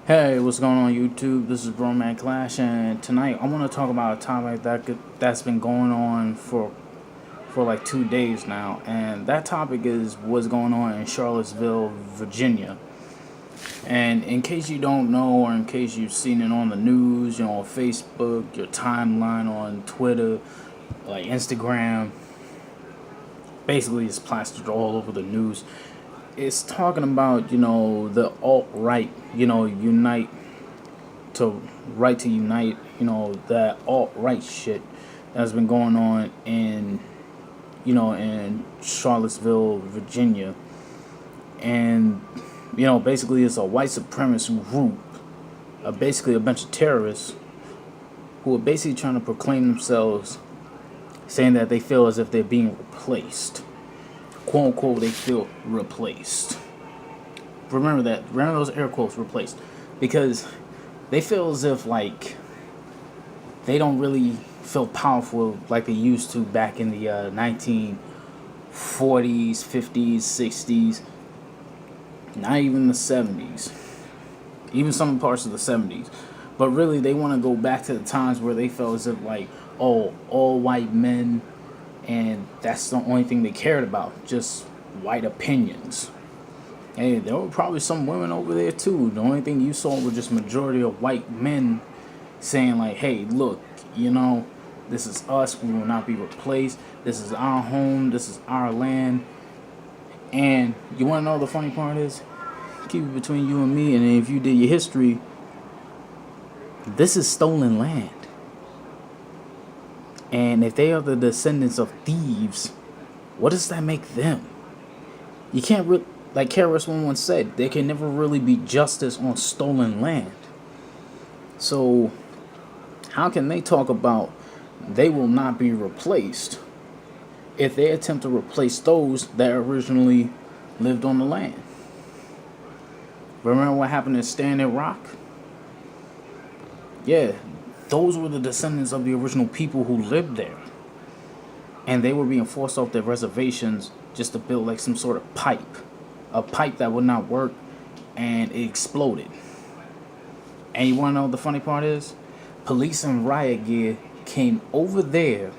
Hey, what's going on YouTube? This is Broman Clash, and tonight I want to talk about a topic that's been going on for like 2 days now, and that topic is what's going on in Charlottesville, Virginia. And in case you don't know, or in case you've seen it on the news, on Facebook, your timeline on Twitter, like Instagram, basically it's plastered all over the news. It's talking about the alt right, unite to right to unite, that alt right shit that's been going on in Charlottesville, Virginia, and basically it's a white supremacist group, basically a bunch of terrorists who are basically trying to proclaim themselves, saying that they feel as if they're being replaced, quote unquote. They feel replaced. Remember that. Remember those air quotes, replaced, because they feel as if like they don't really feel powerful like they used to back in the 1940s, 50s, 60s, not even the 70s, even some parts of the 70s. But really, they want to go back to the times where they felt as if like, oh, all white men, and that's the only thing they cared about, just white opinions. Hey, there were probably some women over there too. The only thing you saw was just majority of white men saying like, hey, look, this is us. We will not be replaced. This is our home. This is our land. And you want to know the funny part is? Keep it between you and me. And if you did your history, this is stolen land. And if they are the descendants of thieves, what does that make them? You can't really, like KRS-One once said, there can never really be justice on stolen land. So how can they talk about they will not be replaced if they attempt to replace those that originally lived on the land? Remember what happened in Standing Rock? Yeah, those were the descendants of the original people who lived there. And they were being forced off their reservations just to build like some sort of pipe. A pipe that would not work, and it exploded. And you want to know what the funny part is? Police and riot gear came over there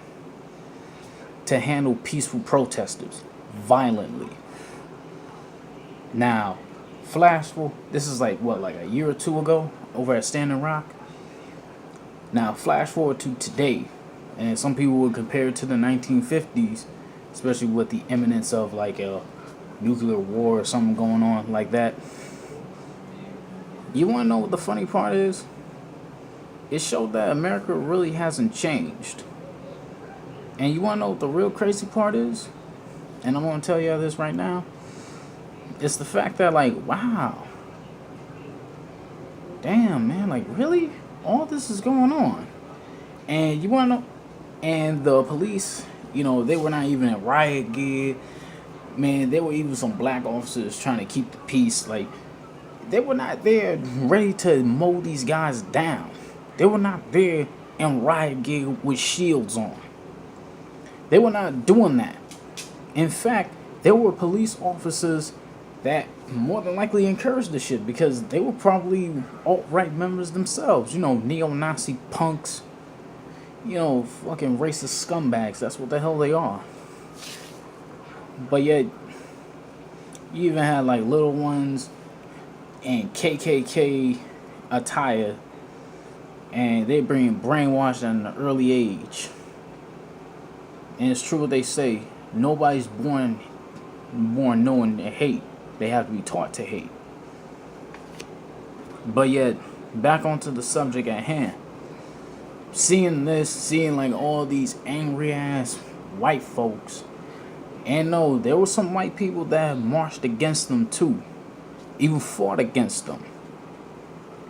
to handle peaceful protesters violently. Now, flash forward, this is like a year or two ago over at Standing Rock. Now, flash forward to today, and some people would compare it to the 1950s, especially with the imminence of like a nuclear war or something going on like that. You want to know what the funny part is? It showed that America really hasn't changed. And you want to know what the real crazy part is? And I'm going to tell you this right now. It's the fact that, like, wow. Damn, man, like, really? All this is going on. And you want to know? And the police, they were not even in riot gear. Man, there were even some black officers trying to keep the peace. Like, they were not there ready to mow these guys down. They were not there in riot gear with shields on. They were not doing that. In fact, there were police officers that more than likely encouraged the shit because they were probably alt-right members themselves. Neo-Nazi punks. Fucking racist scumbags. That's what the hell they are. But yet, you even had like little ones in KKK attire, and they bring brainwashed at an early age. And it's true what they say: nobody's born knowing to hate. They have to be taught to hate. But yet, back onto the subject at hand. Seeing like all these angry ass white folks. And no, there were some white people that marched against them too. Even fought against them.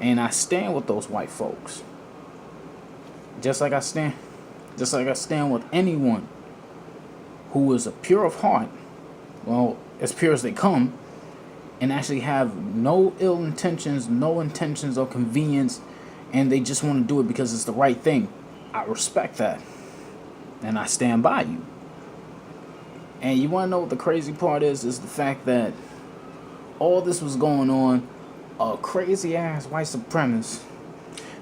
And I stand with those white folks. Just like I stand with anyone who is a pure of heart, well, as pure as they come, and actually have no ill intentions, no intentions of convenience, and they just want to do it because it's the right thing. I respect that. And I stand by you. And you want to know what the crazy part is? Is the fact that all this was going on a crazy ass white supremacist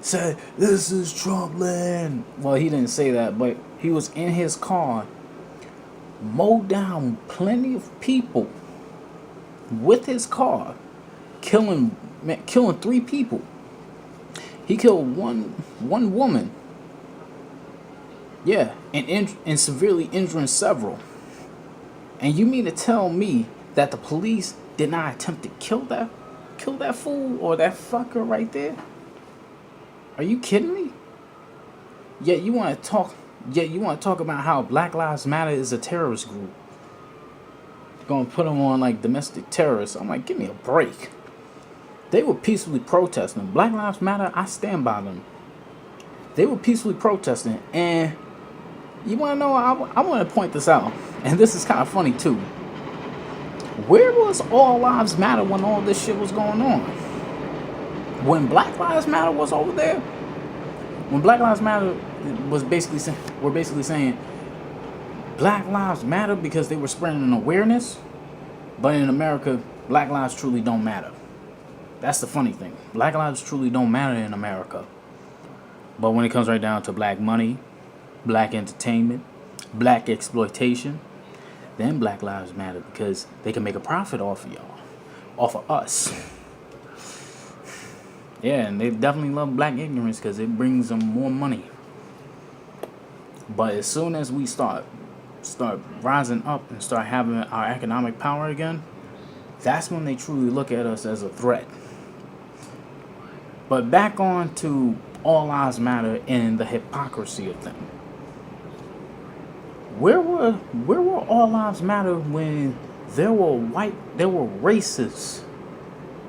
said, "This is Trump land." Well, he didn't say that, but he was in his car, mowed down plenty of people with his car, killing 3 people. He killed one woman. Yeah, and severely injuring several. And you mean to tell me that the police did not attempt to kill that fool or that fucker right there? Are you kidding me? Yet you want to talk about how Black Lives Matter is a terrorist group. You're gonna put them on like domestic terrorists. I'm like, give me a break. They were peacefully protesting. Black Lives Matter, I stand by them. They were peacefully protesting, and you want to know? I want to point this out, and this is kind of funny too. Where was All Lives Matter when all this shit was going on? When Black Lives Matter was over there, when Black Lives Matter was basically saying Black Lives Matter because they were spreading an awareness, but in America, Black lives truly don't matter. That's the funny thing. Black lives truly don't matter in America. But when it comes right down to black money, black entertainment, black exploitation, then Black Lives Matter because they can make a profit off of y'all, off of us. Yeah, and they definitely love black ignorance because it brings them more money. But as soon as we start rising up and start having our economic power again, that's when they truly look at us as a threat. But back on to All Lives Matter and the hypocrisy of them. Where were All Lives Matter when there were racists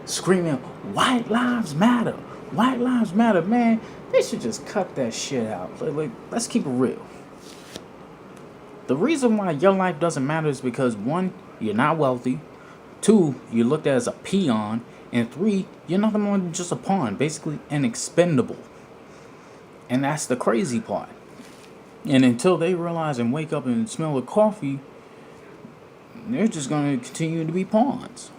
screaming, "White lives matter, white lives matter"? Man, they should just cut that shit out. Like, let's keep it real. The reason why your life doesn't matter is because 1, you're not wealthy. 2, you're looked at as a peon. And 3, you're nothing more than just a pawn, basically an expendable. And that's the crazy part. And until they realize and wake up and smell the coffee, they're just going to continue to be pawns.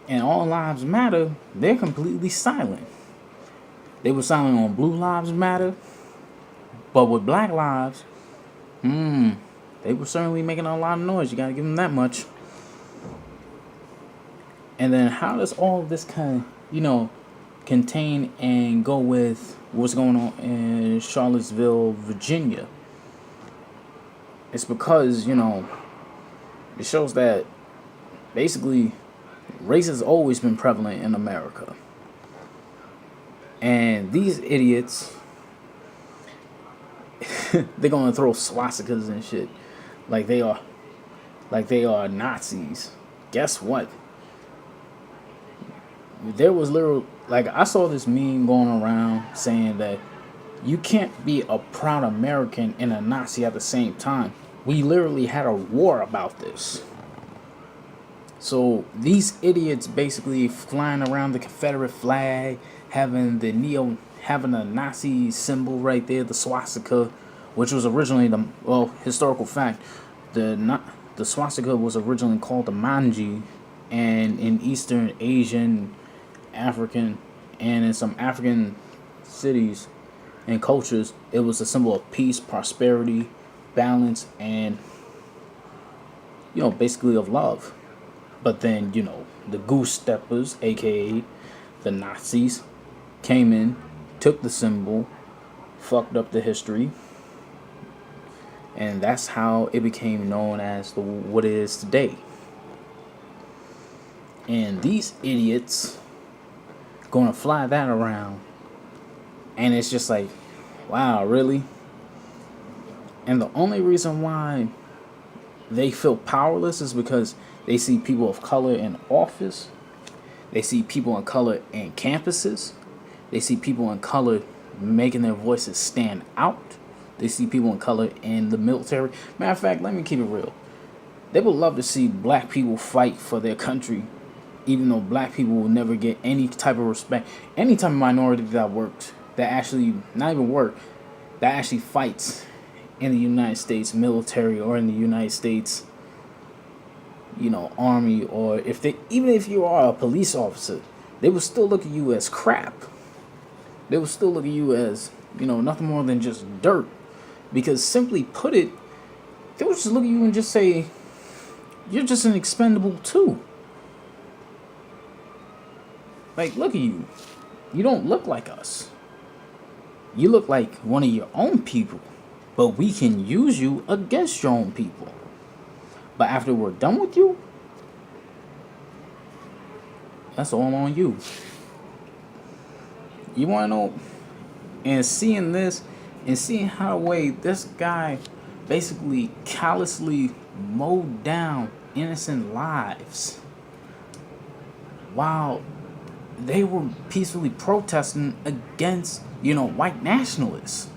And All Lives Matter, they're completely silent. They were silent on Blue Lives Matter, but with Black Lives, they were certainly making a lot of noise. You got to give them that much. And then how does all this kind of, contain and go with what's going on in Charlottesville, Virginia? It's because, it shows that basically race has always been prevalent in America. And these idiots, they're going to throw swastikas and shit like they are Nazis. Guess what? There was literally, I saw this meme going around saying that you can't be a proud American and a Nazi at the same time. We literally had a war about this. So these idiots basically flying around the Confederate flag, having a Nazi symbol right there, the swastika, which was originally historical fact, the swastika was originally called the manji, and in Eastern Asian, African, and in some African cities and cultures, it was a symbol of peace, prosperity, balance, and basically of love. But then the goose steppers, aka the Nazis, came in, took the symbol, fucked up the history, and that's how it became known as what it is today. And these idiots gonna fly that around, and it's just like, wow, really? And the only reason why they feel powerless is because they see people of color in office, they see people of color in campuses, they see people in color making their voices stand out, they see people of color in the military. Matter of fact, let me keep it real. They would love to see black people fight for their country, even though black people will never get any type of respect. Any type of minority that actually fights in the United States military or in the United States army, or even if you are a police officer, they would still look at you as crap. They would still look at you as, nothing more than just dirt. Because simply put it, they would just look at you and just say, you're just an expendable too. Like, look at you. You don't look like us. You look like one of your own people. But we can use you against your own people. But after we're done with you, that's all on you. You want to know? And seeing this, and seeing how the way this guy basically callously mowed down innocent lives while they were peacefully protesting against, white nationalists.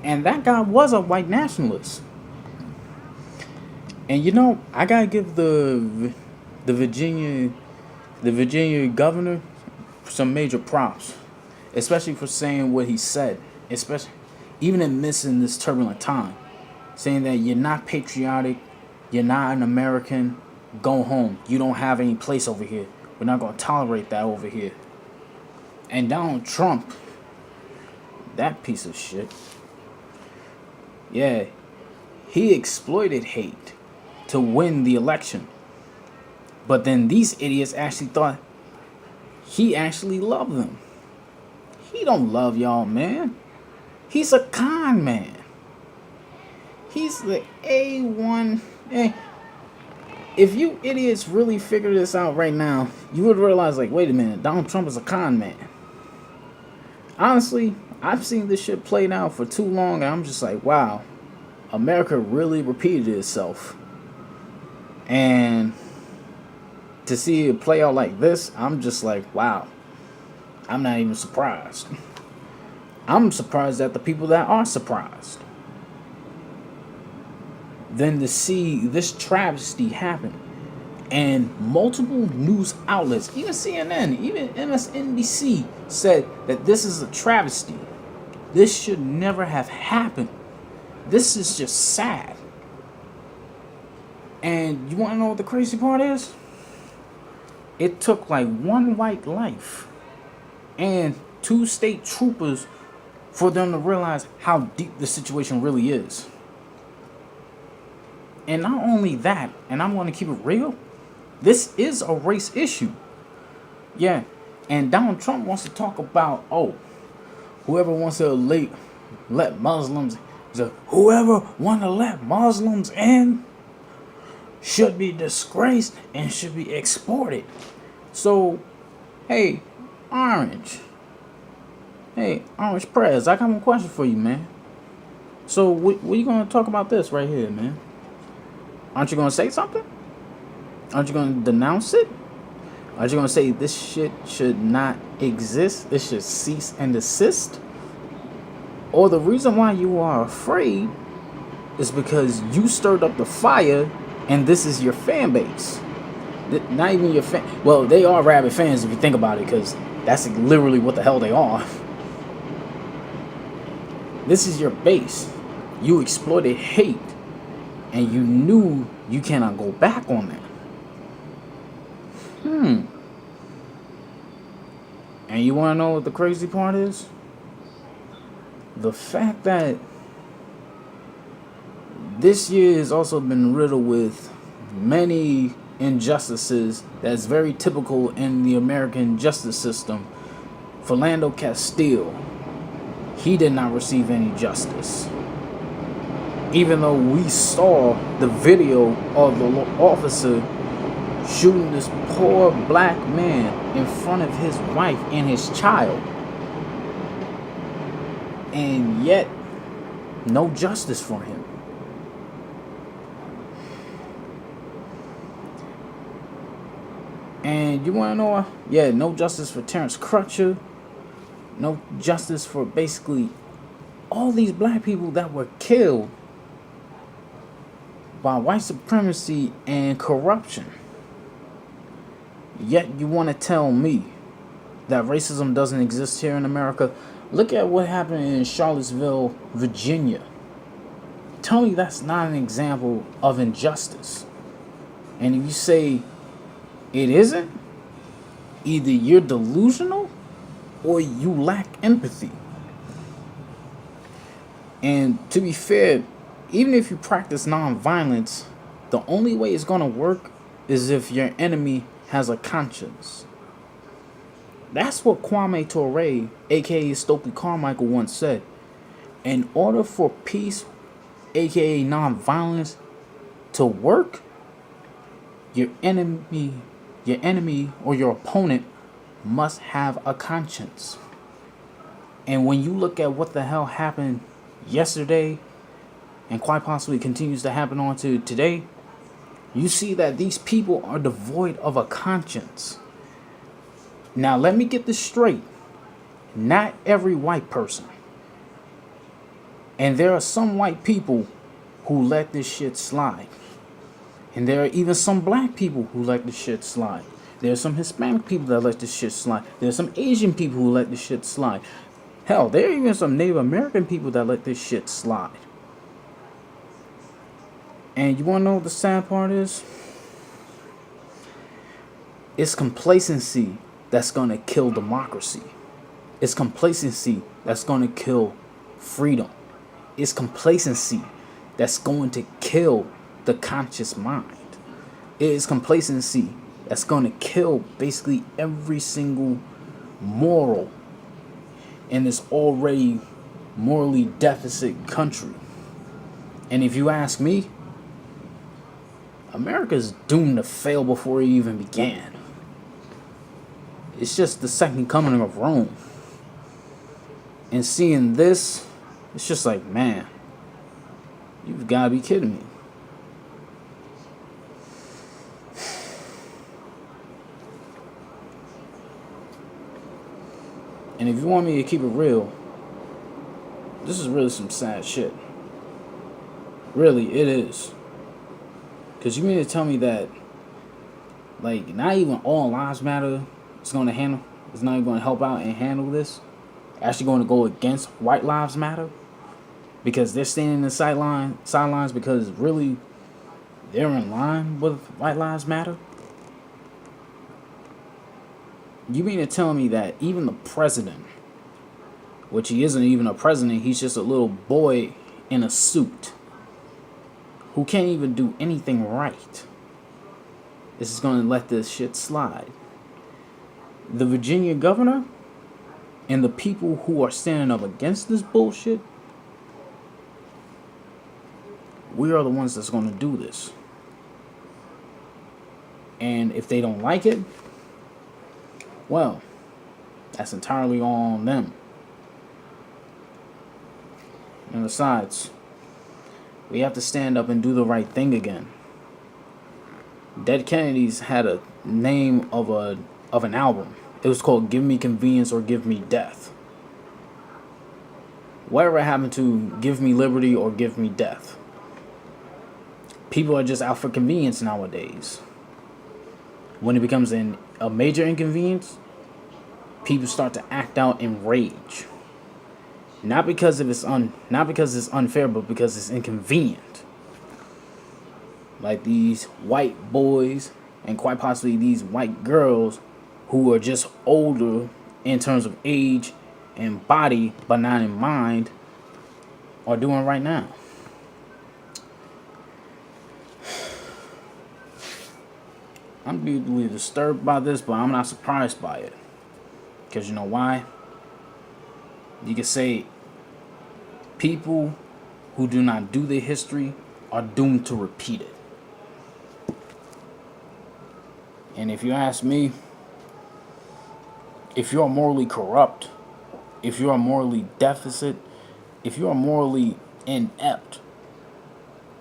And that guy was a white nationalist. And I gotta give the Virginia governor some major props, especially for saying what he said, especially even in missing this turbulent time, saying that you're not patriotic, you're not an American, go home. You don't have any place over here. We're not gonna tolerate that over here. And Donald Trump, that piece of shit, yeah, he exploited hate to win the election. But then these idiots actually thought he actually loved them. He don't love y'all, man. He's a con man. He's the A1. If you idiots really figure this out right now, you would realize, like, wait a minute, Donald Trump is a con man. Honestly, I've seen this shit played out for too long, and I'm just like, wow, America really repeated itself. And to see it play out like this, I'm just like, wow. I'm not even surprised. I'm surprised at the people that are surprised. Then to see this travesty happen, and multiple news outlets, even CNN, even MSNBC, said that this is a travesty. This should never have happened. This is just sad. And you want to know what the crazy part is? It took like one white life and 2 state troopers for them to realize how deep the situation really is. And not only that, and I'm going to keep it real, this is a race issue. Yeah, and Donald Trump wants to talk about, whoever wants to let Muslims, whoever want to let Muslims in should be disgraced and should be exported. So, hey, Orange Prez, I got one question for you, man. So, what are you going to talk about this right here, man? Aren't you going to say something? Aren't you going to denounce it? Aren't you going to say this shit should not exist? This should cease and desist? Or the reason why you are afraid is because you stirred up the fire and this is your fan base. Not even your fan. Well, they are rabid fans if you think about it, because that's literally what the hell they are. This is your base. You exploited hate, and you knew you cannot go back on that. And you want to know what the crazy part is? The fact that this year has also been riddled with many injustices that's very typical in the American justice system. Philando Castile, he did not receive any justice. Even though we saw the video of the officer shooting this poor black man in front of his wife and his child. And yet, no justice for him. And you want to know, no justice for Terrence Crutcher. No justice for basically all these black people that were killed by white supremacy and corruption. Yet you want to tell me that racism doesn't exist here in America? Look at what happened in Charlottesville, Virginia. Tell me that's not an example of injustice. And if you say it isn't, either you're delusional or you lack empathy. And to be fair, even if you practice nonviolence, the only way it's gonna work is if your enemy has a conscience. That's what Kwame Ture, aka Stokely Carmichael, once said. In order for peace, aka nonviolence, to work, your enemy or your opponent must have a conscience. And when you look at what the hell happened yesterday and quite possibly continues to happen on to today, you see that these people are devoid of a conscience. Now let me get this straight. Not every white person. And there are some white people who let this shit slide. And there are even some black people who let this shit slide. There are some Hispanic people that let this shit slide. There are some Asian people who let this shit slide. Hell, there are even some Native American people that let this shit slide. And you want to know what the sad part is? It's complacency that's going to kill democracy. It's complacency that's going to kill freedom. It's complacency that's going to kill the conscious mind. It is complacency that's going to kill basically every single moral in this already morally deficit country. And if you ask me, America's doomed to fail before it even began. It's just the second coming of Rome. And seeing this, it's just like, man, you've got to be kidding me. And if you want me to keep it real, this is really some sad shit. Really, it is. Because you mean to tell me that, like, not even all lives matter is going to handle, is not even going to help out and handle this? Actually going to go against white lives matter? Because they're standing in the sidelines because really they're in line with white lives matter? You mean to tell me that even the president, which he isn't even a president, he's just a little boy in a suit who can't even do anything right, is going to let this shit slide? The Virginia governor and the people who are standing up against this bullshit, we are the ones that's going to do this. And if they don't like it, well, that's entirely on them. And besides, we have to stand up and do the right thing again. Dead Kennedys had a name of an album. It was called Give Me Convenience or Give Me Death. Whatever happened to Give Me Liberty or Give Me Death? People are just out for convenience nowadays. When it becomes a major inconvenience, people start to act out in rage. Not because it's unfair, but because it's inconvenient. Like these white boys and quite possibly these white girls who are just older in terms of age and body, but not in mind, are doing right now. I'm deeply disturbed by this, but I'm not surprised by it. Because you know why? You can say people who do not do their history are doomed to repeat it. And if you ask me, if you're morally corrupt, if you're morally deficit, if you're morally inept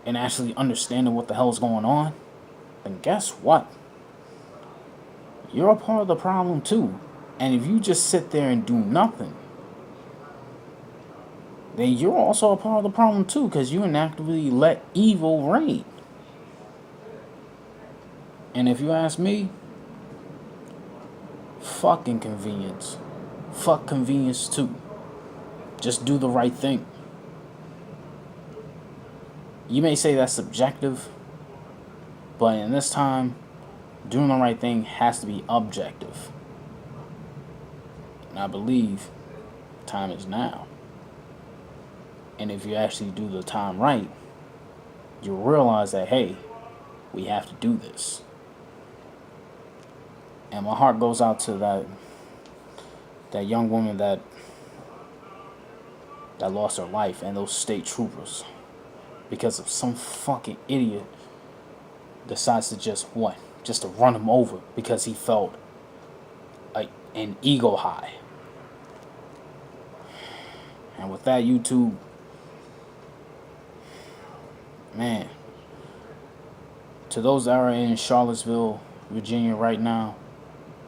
and actually understanding what the hell is going on, then guess what? You're a part of the problem too. And if you just sit there and do nothing, then you're also a part of the problem too, because you inactively let evil reign. And if you ask me, fuck inconvenience. Fuck convenience too. Just do the right thing. You may say that's subjective, But in this time, doing the right thing has to be objective. And I believe time is now. And if you actually do the time right, you'll realize that, hey, we have to do this. And my heart goes out to that young woman that lost her life, and those state troopers, because of some fucking idiot decides to just to run him over because he felt like an ego high. And with that, YouTube, man, to those that are in Charlottesville, Virginia right now,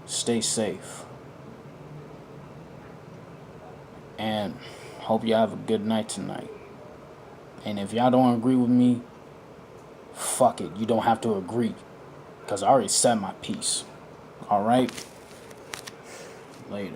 stay safe. And hope you have a good night tonight. And if y'all don't agree with me, fuck it. You don't have to agree. Because I already said my piece. Alright? Later.